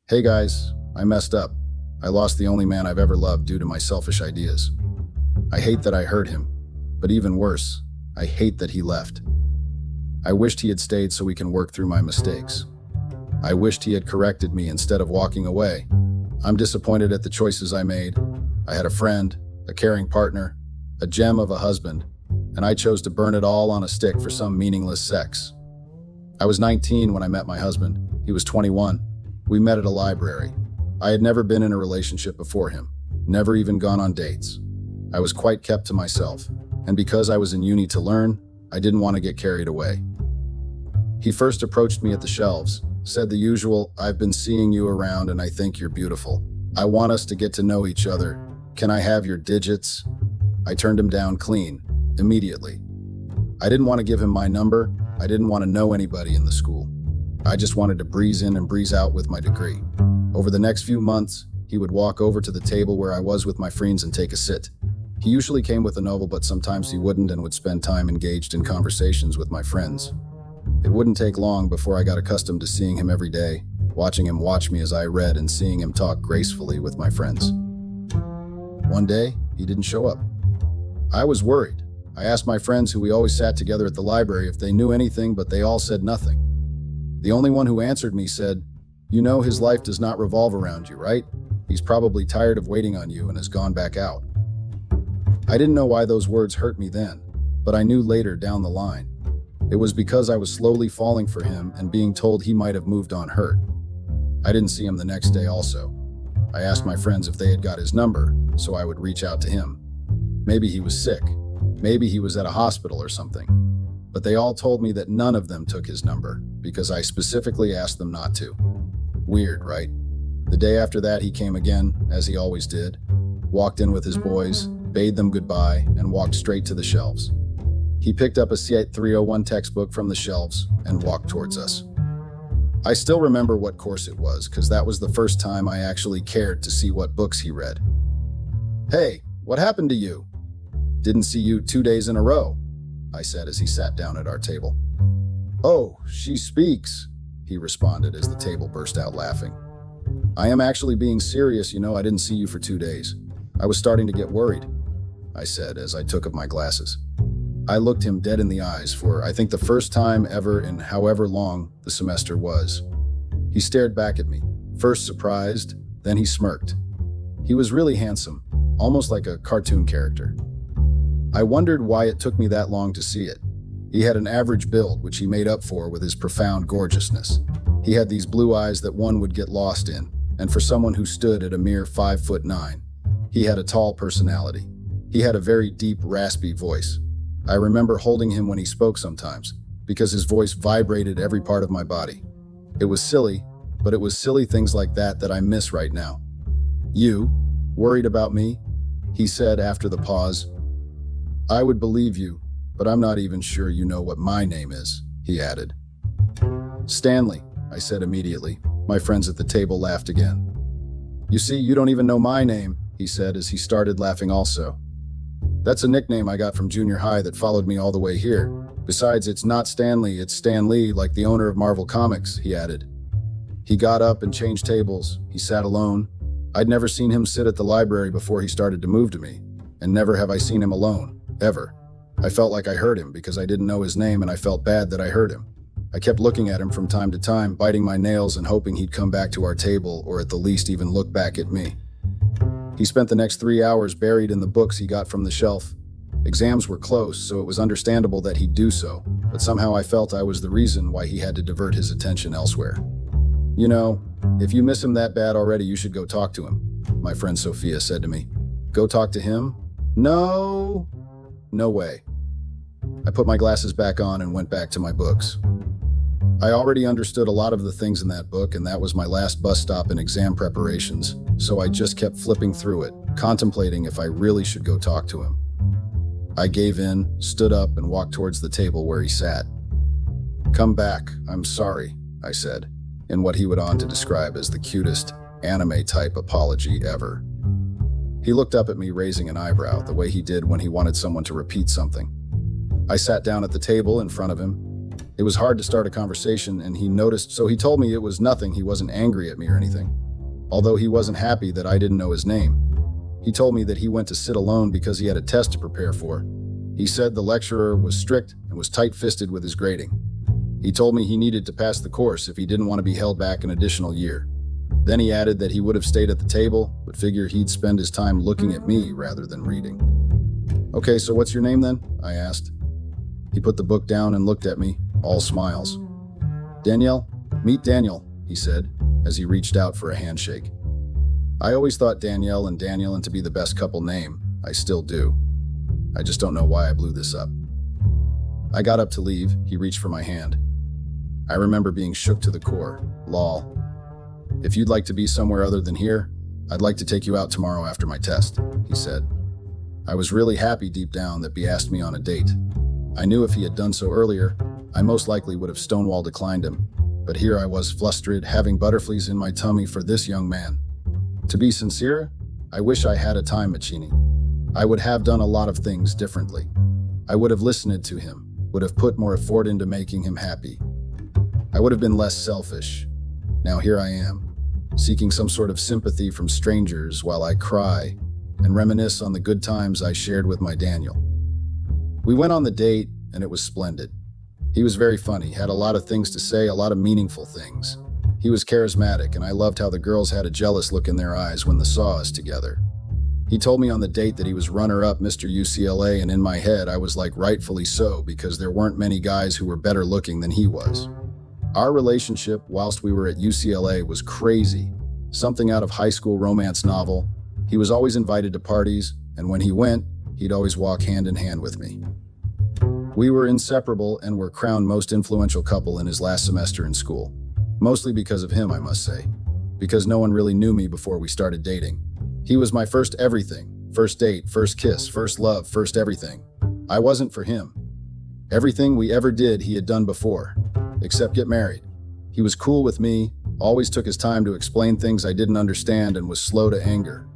Hey guys, I messed up. I lost the only man I've ever loved due to my selfish ideas. I hate that I hurt him, but even worse, I hate that he left. I wished he had stayed so we can work through my mistakes. I wished he had corrected me instead of walking away. I'm disappointed at the choices I made. I had a friend, a caring partner, a gem of a husband, and I chose to burn it all on a stick for some meaningless sex. I was 19 when I met my husband. He was 21. We met at a library. I had never been in a relationship before him, never even gone on dates. I was quite kept to myself, and because I was in uni to learn, I didn't want to get carried away. He first approached me at the shelves, said the usual, "I've been seeing you around and I think you're beautiful. I want us to get to know each other. Can I have your digits?" I turned him down clean, immediately. I didn't want to give him my number. I didn't want to know anybody in the school. I just wanted to breeze in and breeze out with my degree. Over the next few months, he would walk over to the table where I was with my friends and take a sit. He usually came with a novel, but sometimes he wouldn't and would spend time engaged in conversations with my friends. It wouldn't take long before I got accustomed to seeing him every day, watching him watch me as I read and seeing him talk gracefully with my friends. One day, he didn't show up. I was worried. I asked my friends who we always sat together at the library if they knew anything, but they all said nothing. The only one who answered me said, "You know his life does not revolve around you, right? He's probably tired of waiting on you and has gone back out." I didn't know why those words hurt me then, but I knew later down the line. It was because I was slowly falling for him and being told he might have moved on hurt. I didn't see him the next day also. I asked my friends if they had got his number, so I would reach out to him. Maybe he was sick. Maybe he was at a hospital or something. But they all told me that none of them took his number, because I specifically asked them not to. Weird, right? The day after that, he came again, as he always did, walked in with his boys, bade them goodbye, and walked straight to the shelves. He picked up a CIT 301 textbook from the shelves and walked towards us. I still remember what course it was, because that was the first time I actually cared to see what books he read. "Hey, what happened to you? Didn't see you 2 days in a row," I said as he sat down at our table. "Oh, she speaks," he responded as the table burst out laughing. "I am actually being serious, I didn't see you for 2 days. I was starting to get worried," I said as I took off my glasses. I looked him dead in the eyes for, I think, the first time ever in however long the semester was. He stared back at me, first surprised, then he smirked. He was really handsome, almost like a cartoon character. I wondered why it took me that long to see it. He had an average build, which he made up for with his profound gorgeousness. He had these blue eyes that one would get lost in, and for someone who stood at a mere 5'9", he had a tall personality. He had a very deep, raspy voice. I remember holding him when he spoke sometimes, because his voice vibrated every part of my body. It was silly, but it was silly things like that that I miss right now. "You, worried about me?" he said after the pause. "I would believe you, but I'm not even sure you know what my name is," he added. "Stanley," I said immediately. My friends at the table laughed again. "You see, you don't even know my name," he said as he started laughing also. "That's a nickname I got from junior high that followed me all the way here. Besides, it's not Stanley, it's Stan Lee, like the owner of Marvel Comics," he added. He got up and changed tables. He sat alone. I'd never seen him sit at the library before he started to move to me, and never have I seen him alone, ever. I felt like I heard him because I didn't know his name and I felt bad that I heard him. I kept looking at him from time to time, biting my nails and hoping he'd come back to our table or at the least even look back at me. He spent the next 3 hours buried in the books he got from the shelf. Exams were close, so it was understandable that he'd do so, but somehow I felt I was the reason why he had to divert his attention elsewhere. If you miss him that bad already, you should go talk to him," my friend Sophia said to me. "Go talk to him? No way." I put my glasses back on and went back to my books. I already understood a lot of the things in that book, and that was my last bus stop in exam preparations, so I just kept flipping through it, contemplating if I really should go talk to him. I gave in, stood up, and walked towards the table where he sat. "Come back, I'm sorry," I said, in what he went on to describe as the cutest, anime-type apology ever. He looked up at me, raising an eyebrow, the way he did when he wanted someone to repeat something. I sat down at the table in front of him. It was hard to start a conversation, and he noticed, so he told me it was nothing. He wasn't angry at me or anything. Although he wasn't happy that I didn't know his name. He told me that he went to sit alone because he had a test to prepare for. He said the lecturer was strict and was tight-fisted with his grading. He told me he needed to pass the course if he didn't want to be held back an additional year. Then he added that he would have stayed at the table, but figured he'd spend his time looking at me rather than reading. "Okay, so what's your name then?" I asked. He put the book down and looked at me, all smiles. "Danielle? Meet Daniel," he said, as he reached out for a handshake. I always thought Danielle and Daniel to be the best couple name. I still do. I just don't know why I blew this up. I got up to leave. He reached for my hand. I remember being shook to the core. Lol. "If you'd like to be somewhere other than here, I'd like to take you out tomorrow after my test," he said. I was really happy deep down that he asked me on a date. I knew if he had done so earlier, I most likely would have stonewall declined him. But here I was flustered, having butterflies in my tummy for this young man. To be sincere, I wish I had a time machine. I would have done a lot of things differently. I would have listened to him, would have put more effort into making him happy. I would have been less selfish. Now here I am, seeking some sort of sympathy from strangers while I cry and reminisce on the good times I shared with my Daniel. We went on the date, and it was splendid. He was very funny, had a lot of things to say, a lot of meaningful things. He was charismatic, and I loved how the girls had a jealous look in their eyes when they saw us together. He told me on the date that he was runner-up Mr. UCLA, and in my head, I was like, rightfully so, because there weren't many guys who were better looking than he was. Our relationship, whilst we were at UCLA, was crazy. Something out of high school romance novel. He was always invited to parties, and when he went, he'd always walk hand in hand with me. We were inseparable and were crowned most influential couple in his last semester in school. Mostly because of him, I must say. Because no one really knew me before we started dating. He was my first everything. First date, first kiss, first love, first everything. I wasn't for him. Everything we ever did, he had done before. Except get married. He was cool with me, always took his time to explain things I didn't understand, and was slow to anger.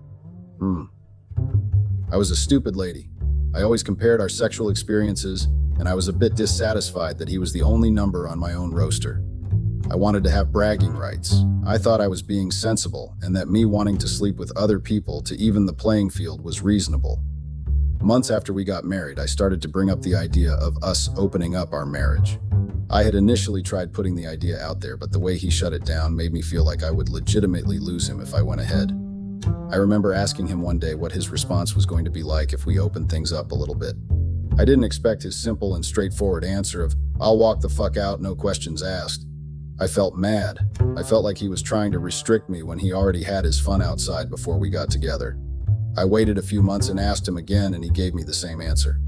I was a stupid lady. I always compared our sexual experiences, and I was a bit dissatisfied that he was the only number on my own roster. I wanted to have bragging rights. I thought I was being sensible, and that me wanting to sleep with other people to even the playing field was reasonable. Months after we got married, I started to bring up the idea of us opening up our marriage. I had initially tried putting the idea out there, but the way he shut it down made me feel like I would legitimately lose him if I went ahead. I remember asking him one day what his response was going to be like if we opened things up a little bit. I didn't expect his simple and straightforward answer of, "I'll walk the fuck out, no questions asked." I felt mad. I felt like he was trying to restrict me when he already had his fun outside before we got together. I waited a few months and asked him again, and he gave me the same answer.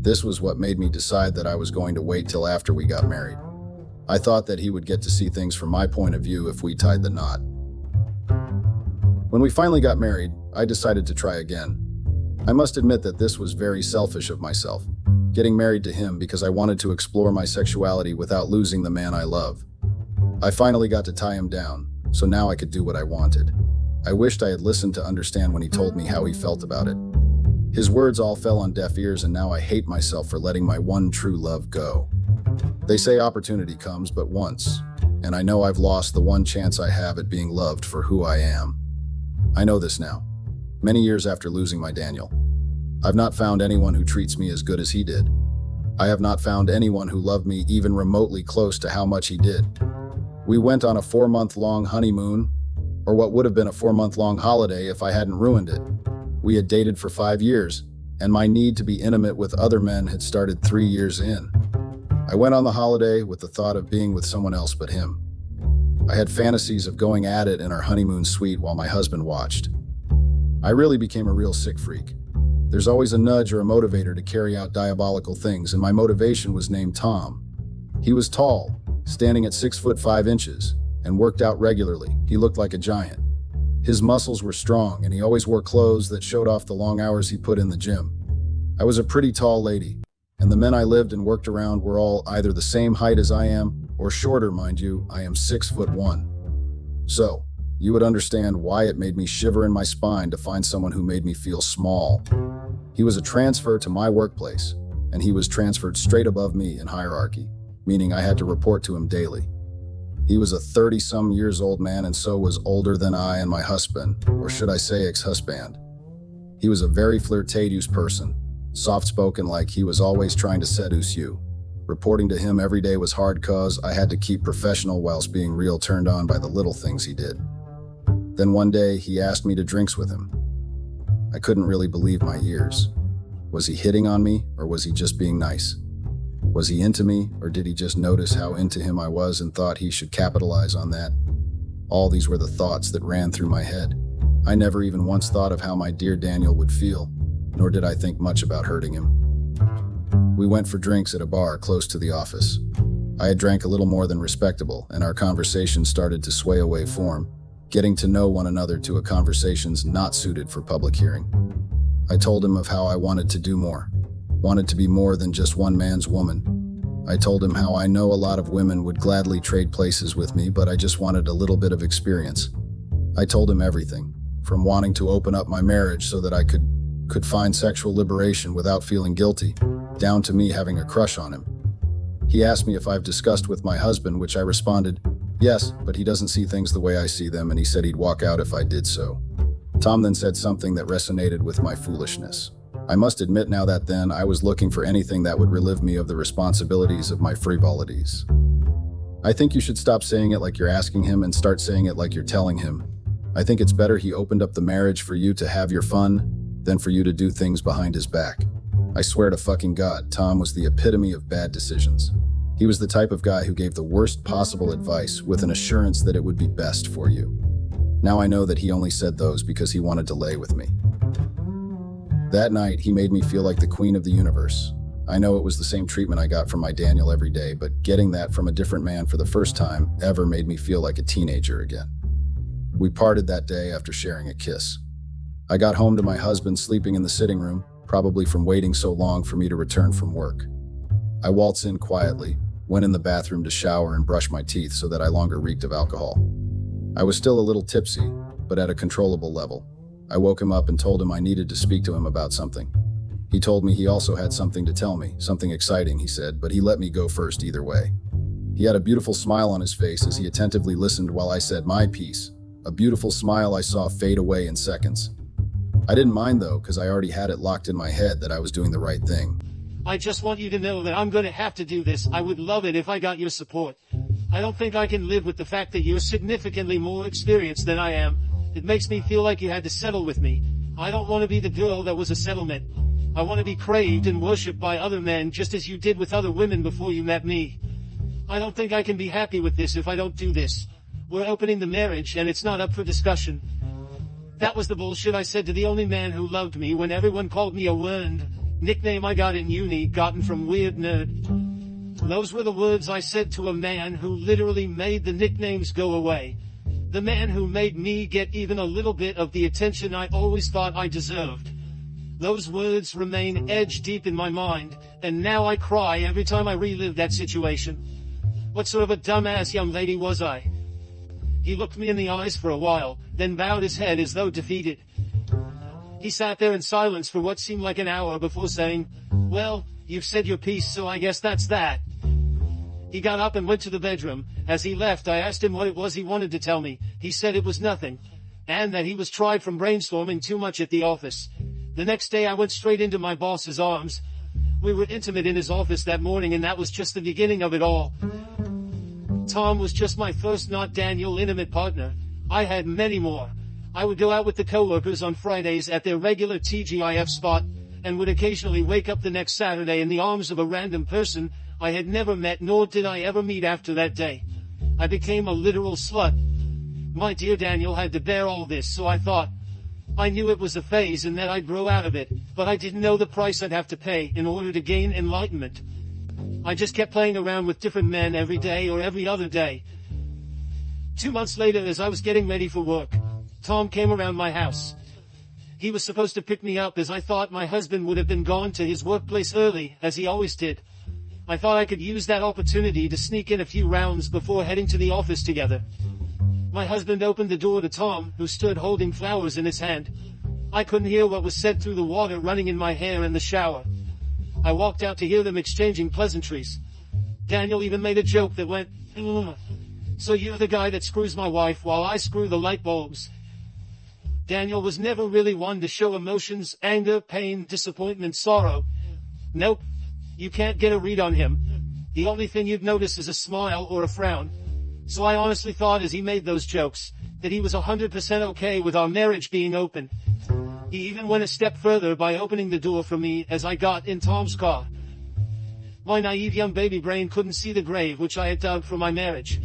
This was what made me decide that I was going to wait till after we got married. I thought that he would get to see things from my point of view if we tied the knot. When we finally got married, I decided to try again. I must admit that this was very selfish of myself, getting married to him because I wanted to explore my sexuality without losing the man I love. I finally got to tie him down, so now I could do what I wanted. I wished I had listened to understand when he told me how he felt about it. His words all fell on deaf ears, and now I hate myself for letting my one true love go. They say opportunity comes but once, and I know I've lost the one chance I have at being loved for who I am. I know this now, many years after losing my Daniel. I've not found anyone who treats me as good as he did. I have not found anyone who loved me even remotely close to how much he did. We went on a 4-month-long honeymoon, or what would have been a 4-month-long holiday if I hadn't ruined it. We had dated for 5 years, and my need to be intimate with other men had started 3 years in. I went on the holiday with the thought of being with someone else but him. I had fantasies of going at it in our honeymoon suite while my husband watched. I really became a real sick freak. There's always a nudge or a motivator to carry out diabolical things, and my motivation was named Tom. He was tall, standing at 6'5", and worked out regularly. He looked like a giant. His muscles were strong, and he always wore clothes that showed off the long hours he put in the gym. I was a pretty tall lady, and the men I lived and worked around were all either the same height as I am, or shorter, mind you. I am 6'1". So, you would understand why it made me shiver in my spine to find someone who made me feel small. He was a transfer to my workplace, and he was transferred straight above me in hierarchy. meaning I had to report to him daily. He was a 30-some years old man and so was older than I and my husband, or should I say ex-husband. He was a very flirtatious person, soft-spoken like he was always trying to seduce you. Reporting to him every day was hard cause I had to keep professional whilst being real turned on by the little things he did. Then one day, he asked me to drinks with him. I couldn't really believe my ears. Was he hitting on me, or was he just being nice? Was he into me, or did he just notice how into him I was and thought he should capitalize on that? All these were the thoughts that ran through my head. I never even once thought of how my dear Daniel would feel, nor did I think much about hurting him. We went for drinks at a bar close to the office. I had drank a little more than respectable, and our conversation started to sway away form, getting to know one another to a conversations not suited for public hearing. I told him of how I wanted to do more, wanted to be more than just one man's woman. I told him how I know a lot of women would gladly trade places with me, but I just wanted a little bit of experience. I told him everything, from wanting to open up my marriage so that I could find sexual liberation without feeling guilty, down to me having a crush on him. He asked me if I've discussed with my husband, which I responded, yes, but he doesn't see things the way I see them, and he said he'd walk out if I did so. Tom then said something that resonated with my foolishness. I must admit now that then I was looking for anything that would relieve me of the responsibilities of my frivolities. I think you should stop saying it like you're asking him and start saying it like you're telling him. I think it's better he opened up the marriage for you to have your fun than for you to do things behind his back. I swear to fucking God, Tom was the epitome of bad decisions. He was the type of guy who gave the worst possible advice with an assurance that it would be best for you. Now I know that he only said those because he wanted to lay with me. That night, he made me feel like the queen of the universe. I know it was the same treatment I got from my Daniel every day, but getting that from a different man for the first time ever made me feel like a teenager again. We parted that day after sharing a kiss. I got home to my husband sleeping in the sitting room, probably from waiting so long for me to return from work. I waltzed in quietly, went in the bathroom to shower and brush my teeth so that I longer reeked of alcohol. I was still a little tipsy, but at a controllable level. I woke him up and told him I needed to speak to him about something. He told me he also had something to tell me, something exciting, he said, but he let me go first either way. He had a beautiful smile on his face as he attentively listened while I said my piece, a beautiful smile I saw fade away in seconds. I didn't mind though, because I already had it locked in my head that I was doing the right thing. I just want you to know that I'm going to have to do this. I would love it if I got your support. I don't think I can live with the fact that you're significantly more experienced than I am. It makes me feel like you had to settle with me. I don't want to be the girl that was a settlement. I want to be craved and worshipped by other men just as you did with other women before you met me. I don't think I can be happy with this if I don't do this. We're opening the marriage and it's not up for discussion. That was the bullshit I said to the only man who loved me when everyone called me a werned, nickname I got in uni gotten from weird nerd. Those were the words I said to a man who literally made the nicknames go away. The man who made me get even a little bit of the attention I always thought I deserved. Those words remain edge deep in my mind, and now I cry every time I relive that situation. What sort of a dumbass young lady was I? He looked me in the eyes for a while, then bowed his head as though defeated. He sat there in silence for what seemed like an hour before saying, "Well, you've said your piece, so I guess that's that." He got up and went to the bedroom. As he left, I asked him what it was he wanted to tell me. He said it was nothing, and that he was tried from brainstorming too much at the office. The next day I went straight into my boss's arms. We were intimate in his office that morning, and that was just the beginning of it all. Tom was just my first not Daniel intimate partner. I had many more. I would go out with the coworkers on Fridays at their regular TGIF spot, and would occasionally wake up the next Saturday in the arms of a random person I had never met, nor did I ever meet after that day. I became a literal slut. My dear Daniel had to bear all this, so I thought. I knew it was a phase and that I'd grow out of it, but I didn't know the price I'd have to pay in order to gain enlightenment. I just kept playing around with different men every day or every other day. 2 months later, as I was getting ready for work, Tom came around my house. He was supposed to pick me up, as I thought my husband would have been gone to his workplace early, as he always did. I thought I could use that opportunity to sneak in a few rounds before heading to the office together. My husband opened the door to Tom, who stood holding flowers in his hand. I couldn't hear what was said through the water running in my hair in the shower. I walked out to hear them exchanging pleasantries. Daniel even made a joke that went, "Ugh. So you're the guy that screws my wife while I screw the light bulbs." Daniel was never really one to show emotions, anger, pain, disappointment, sorrow. Nope. You can't get a read on him. The only thing you'd notice is a smile or a frown. So I honestly thought as he made those jokes, that he was 100% okay with our marriage being open. He even went a step further by opening the door for me as I got in Tom's car. My naive young baby brain couldn't see the grave which I had dug for my marriage.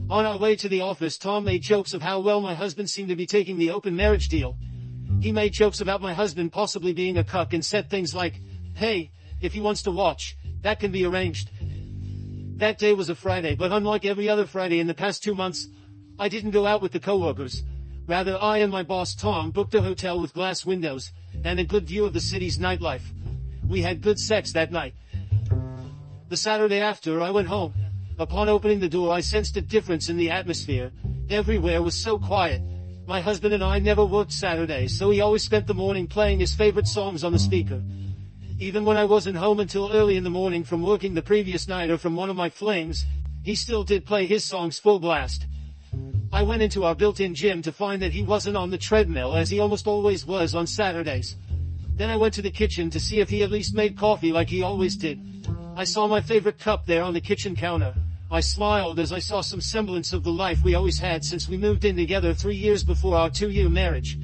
On our way to the office, Tom made jokes of how well my husband seemed to be taking the open marriage deal. He made jokes about my husband possibly being a cuck and said things like, "Hey, if he wants to watch, that can be arranged." That day was a Friday, but unlike every other Friday in the past 2 months, I didn't go out with the coworkers. Rather, I and my boss Tom booked a hotel with glass windows and a good view of the city's nightlife. We had good sex that night. The Saturday after, I went home. Upon opening the door, I sensed a difference in the atmosphere. Everywhere was so quiet. My husband and I never worked Saturdays, so he always spent the morning playing his favorite songs on the speaker. Even when I wasn't home until early in the morning from working the previous night or from one of my flings, he still did play his songs full blast. I went into our built-in gym to find that he wasn't on the treadmill as he almost always was on Saturdays. Then I went to the kitchen to see if he at least made coffee like he always did. I saw my favorite cup there on the kitchen counter. I smiled as I saw some semblance of the life we always had since we moved in together 3 years before our 2-year marriage.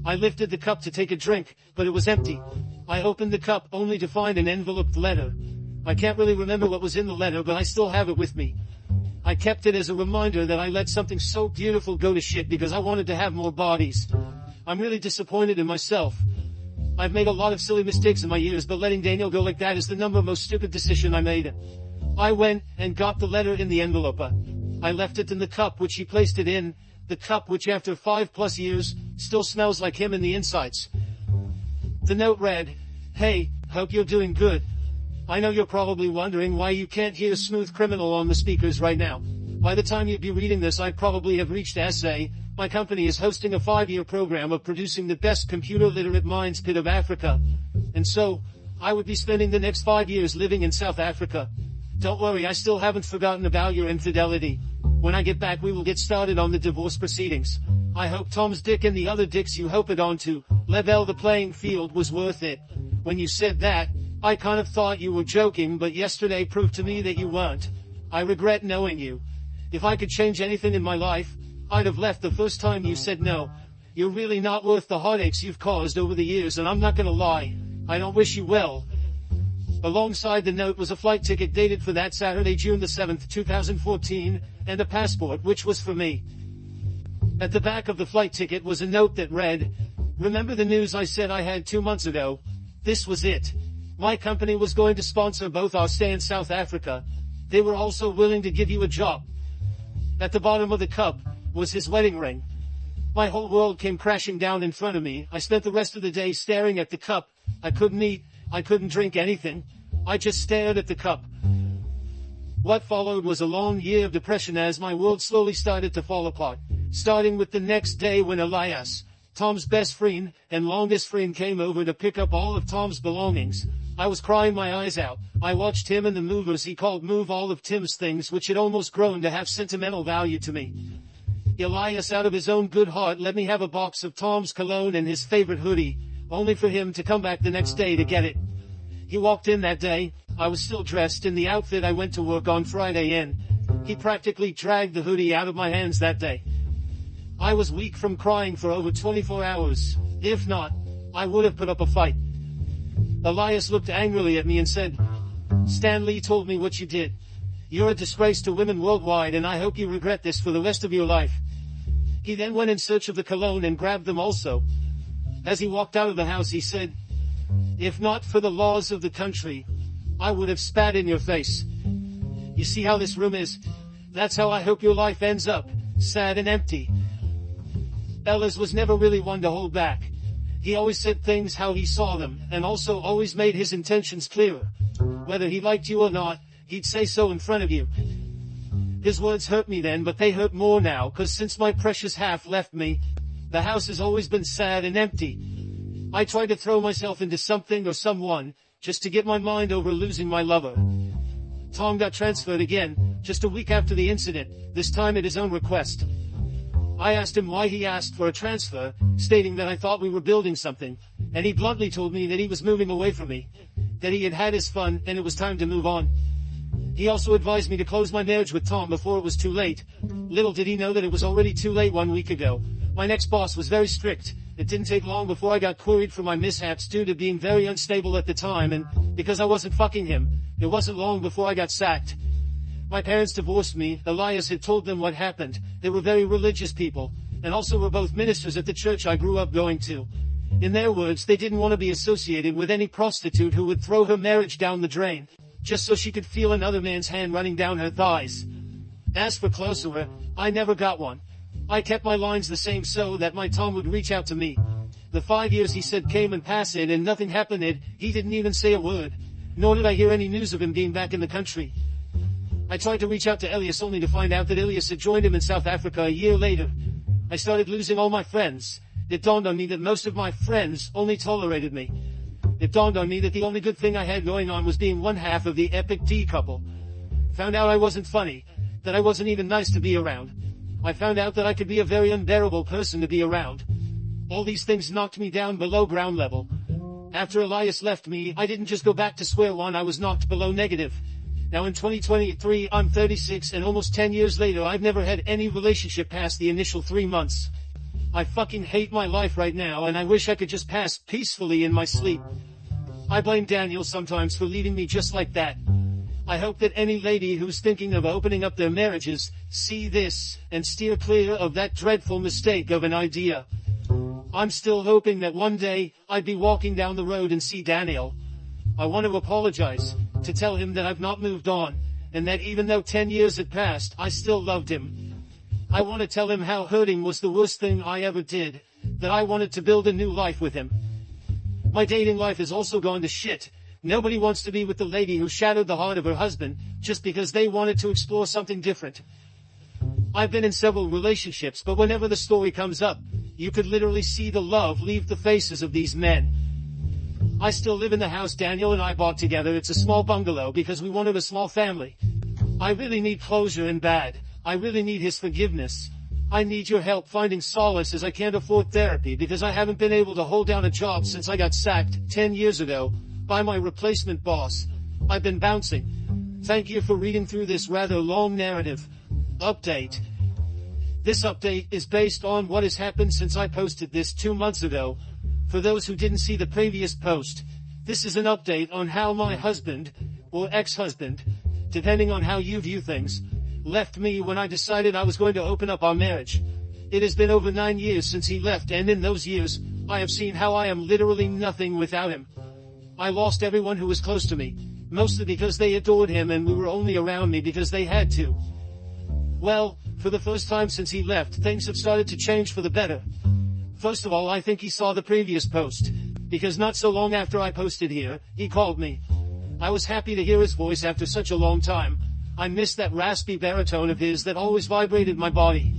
I lifted the cup to take a drink, but it was empty. I opened the cup only to find an enveloped letter. I can't really remember what was in the letter, but I still have it with me. I kept it as a reminder that I let something so beautiful go to shit because I wanted to have more bodies. I'm really disappointed in myself. I've made a lot of silly mistakes in my years, but letting Daniel go like that is the most stupid decision I made. I went and got the letter in the envelope. I left it in the cup which he placed it in, the cup which after 5+ years, still smells like him in the insides. The note read, "Hey, hope you're doing good. I know you're probably wondering why you can't hear Smooth Criminal on the speakers right now. By the time you'd be reading this, I probably have reached SA. My company is hosting a 5-year program of producing the best computer-literate minds pit of Africa. And so, I would be spending the next 5 years living in South Africa. Don't worry, I still haven't forgotten about your infidelity. When I get back, we will get started on the divorce proceedings. I hope Tom's dick and the other dicks you hope it onto level the playing field was worth it." When you said that, I kind of thought you were joking, but yesterday proved to me that you weren't. I regret knowing you. If I could change anything in my life, I'd have left the first time you said no. You're really not worth the heartaches you've caused over the years, and I'm not gonna lie, I don't wish you well. Alongside the note was a flight ticket dated for that Saturday, June the 7th, 2014, and a passport which was for me. At the back of the flight ticket was a note that read, "Remember the news I said I had 2 months ago? This was it. My company was going to sponsor both our stay in South Africa. They were also willing to give you a job." At the bottom of the cup was his wedding ring. My whole world came crashing down in front of me. I spent the rest of the day staring at the cup. I couldn't eat. I couldn't drink anything. I just stared at the cup. What followed was a long year of depression as my world slowly started to fall apart. Starting with the next day when Elias, Tom's best friend and longest friend, came over to pick up all of Tom's belongings. I was crying my eyes out. I watched him and the movers he called move all of Tim's things which had almost grown to have sentimental value to me. Elias, out of his own good heart, let me have a box of Tom's cologne and his favorite hoodie, only for him to come back the next day to get it. He walked in that day. I was still dressed in the outfit I went to work on Friday in. He practically dragged the hoodie out of my hands that day. I was weak from crying for over 24 hours. If not, I would have put up a fight. Elias looked angrily at me and said, "Stan Lee told me what you did. You're a disgrace to women worldwide, and I hope you regret this for the rest of your life." He then went in search of the cologne and grabbed them also. As he walked out of the house, he said, "If not for the laws of the country, I would have spat in your face. You see how this room is? That's how I hope your life ends up, sad and empty." Elias was never really one to hold back. He always said things how he saw them, and also always made his intentions clearer. Whether he liked you or not, he'd say so in front of you. His words hurt me then, but they hurt more now, 'cause since my precious half left me, the house has always been sad and empty. I tried to throw myself into something or someone, just to get my mind over losing my lover. Tom got transferred again, just a week after the incident, this time at his own request. I asked him why he asked for a transfer, stating that I thought we were building something, and he bluntly told me that he was moving away from me, that he had had his fun and it was time to move on. He also advised me to close my marriage with Tom before it was too late. Little did he know that it was already too late 1 week ago. My next boss was very strict. It didn't take long before I got queried for my mishaps due to being very unstable at the time, and because I wasn't fucking him, it wasn't long before I got sacked. My parents divorced me. Elias had told them what happened. They were very religious people, and also were both ministers at the church I grew up going to. In their words, they didn't want to be associated with any prostitute who would throw her marriage down the drain, just so she could feel another man's hand running down her thighs. As for closer, I never got one. I kept my lines the same so that my Tom would reach out to me. The 5 years he said came and passed and nothing happened. He didn't even say a word, nor did I hear any news of him being back in the country. I tried to reach out to Elias only to find out that Elias had joined him in South Africa a year later. I started losing all my friends. It dawned on me that most of my friends only tolerated me. It dawned on me that the only good thing I had going on was being one half of the epic D couple. Found out I wasn't funny, that I wasn't even nice to be around. I found out that I could be a very unbearable person to be around. All these things knocked me down below ground level. After Elias left me, I didn't just go back to square one, I was knocked below negative. Now in 2023, I'm 36 and almost 10 years later I've never had any relationship past the initial 3 months. I fucking hate my life right now and I wish I could just pass peacefully in my sleep. I blame Daniel sometimes for leaving me just like that. I hope that any lady who's thinking of opening up their marriages, see this, and steer clear of that dreadful mistake of an idea. I'm still hoping that one day, I'd be walking down the road and see Daniel. I want to apologize, to tell him that I've not moved on, and that even though 10 years had passed, I still loved him. I want to tell him how hurting was the worst thing I ever did, that I wanted to build a new life with him. My dating life has also gone to shit. Nobody wants to be with the lady who shattered the heart of her husband, just because they wanted to explore something different. I've been in several relationships, but whenever the story comes up, you could literally see the love leave the faces of these men. I still live in the house Daniel and I bought together. It's a small bungalow because we wanted a small family. I really need closure and bad. I really need his forgiveness. I need your help finding solace as I can't afford therapy because I haven't been able to hold down a job since I got sacked 10 years ago by my replacement boss. I've been bouncing. Thank you for reading through this rather long narrative. Update. This update is based on what has happened since I posted this 2 months ago. For those who didn't see the previous post, this is an update on how my husband, or ex-husband, depending on how you view things, left me when I decided I was going to open up our marriage. It has been over 9 years since he left, and in those years, I have seen how I am literally nothing without him. I lost everyone who was close to me, mostly because they adored him and we were only around me because they had to. Well, for the first time since he left, things have started to change for the better. First of all, I think he saw the previous post, because not so long after I posted here, he called me. I was happy to hear his voice after such a long time. I missed that raspy baritone of his that always vibrated my body.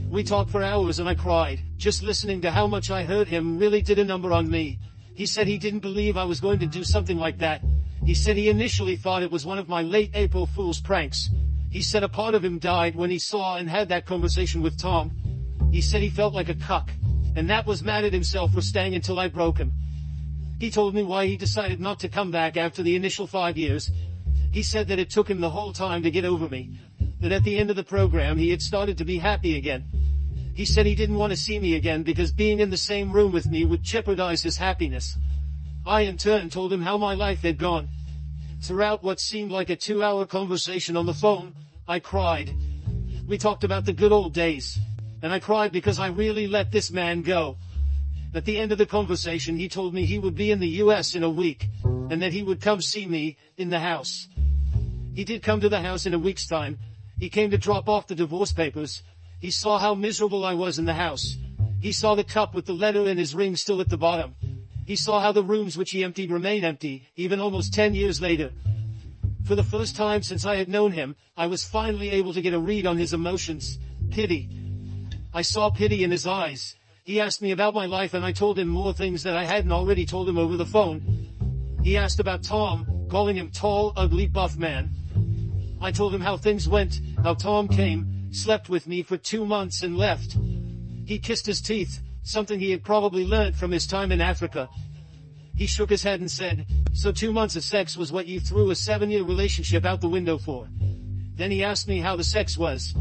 We talked for hours and I cried. Just listening to how much I heard him really did a number on me. He said he didn't believe I was going to do something like that. He said he initially thought it was one of my late April Fool's pranks. He said a part of him died when he saw and had that conversation with Tom. He said he felt like a cuck, and that was mad at himself for staying until I broke him. He told me why he decided not to come back after the initial 5 years. He said that it took him the whole time to get over me, that at the end of the program he had started to be happy again. He said he didn't want to see me again because being in the same room with me would jeopardize his happiness. I in turn told him how my life had gone. Throughout what seemed like a 2-hour conversation on the phone, I cried. We talked about the good old days, and I cried because I really let this man go. At the end of the conversation he told me he would be in the US in a week, and that he would come see me in the house. He did come to the house in a week's time. He came to drop off the divorce papers. He saw how miserable I was in the house. He saw the cup with the letter and his ring still at the bottom. He saw how the rooms which he emptied remain empty, even almost 10 years later. For the first time since I had known him, I was finally able to get a read on his emotions. Pity. I saw pity in his eyes. He asked me about my life and I told him more things that I hadn't already told him over the phone. He asked about Tom, calling him tall, ugly, buff man. I told him how things went, how Tom came, slept with me for 2 months and left. He kissed his teeth, something he had probably learned from his time in Africa. He shook his head and said, "So 2 months of sex was what you threw a 7-year relationship out the window for?" Then he asked me how the sex was.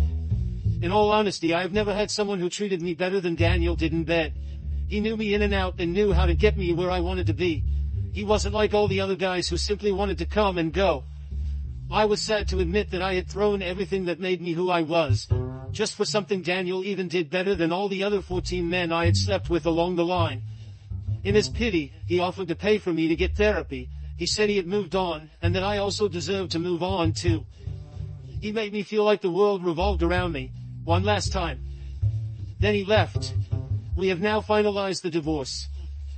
In all honesty, I have never had someone who treated me better than Daniel did in bed. He knew me in and out and knew how to get me where I wanted to be. He wasn't like all the other guys who simply wanted to come and go. I was sad to admit that I had thrown everything that made me who I was, just for something Daniel even did better than all the other 14 men I had slept with along the line. In his pity, he offered to pay for me to get therapy. He said he had moved on, and that I also deserved to move on too. He made me feel like the world revolved around me, one last time. Then he left. We have now finalized the divorce,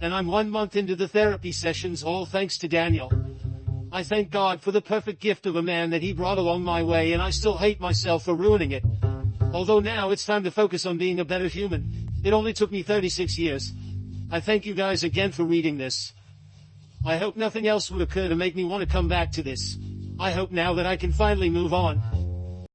and I'm 1 month into the therapy sessions, all thanks to Daniel. I thank God for the perfect gift of a man that he brought along my way, and I still hate myself for ruining it. Although now it's time to focus on being a better human. It only took me 36 years. I thank you guys again for reading this. I hope nothing else would occur to make me want to come back to this. I hope now that I can finally move on.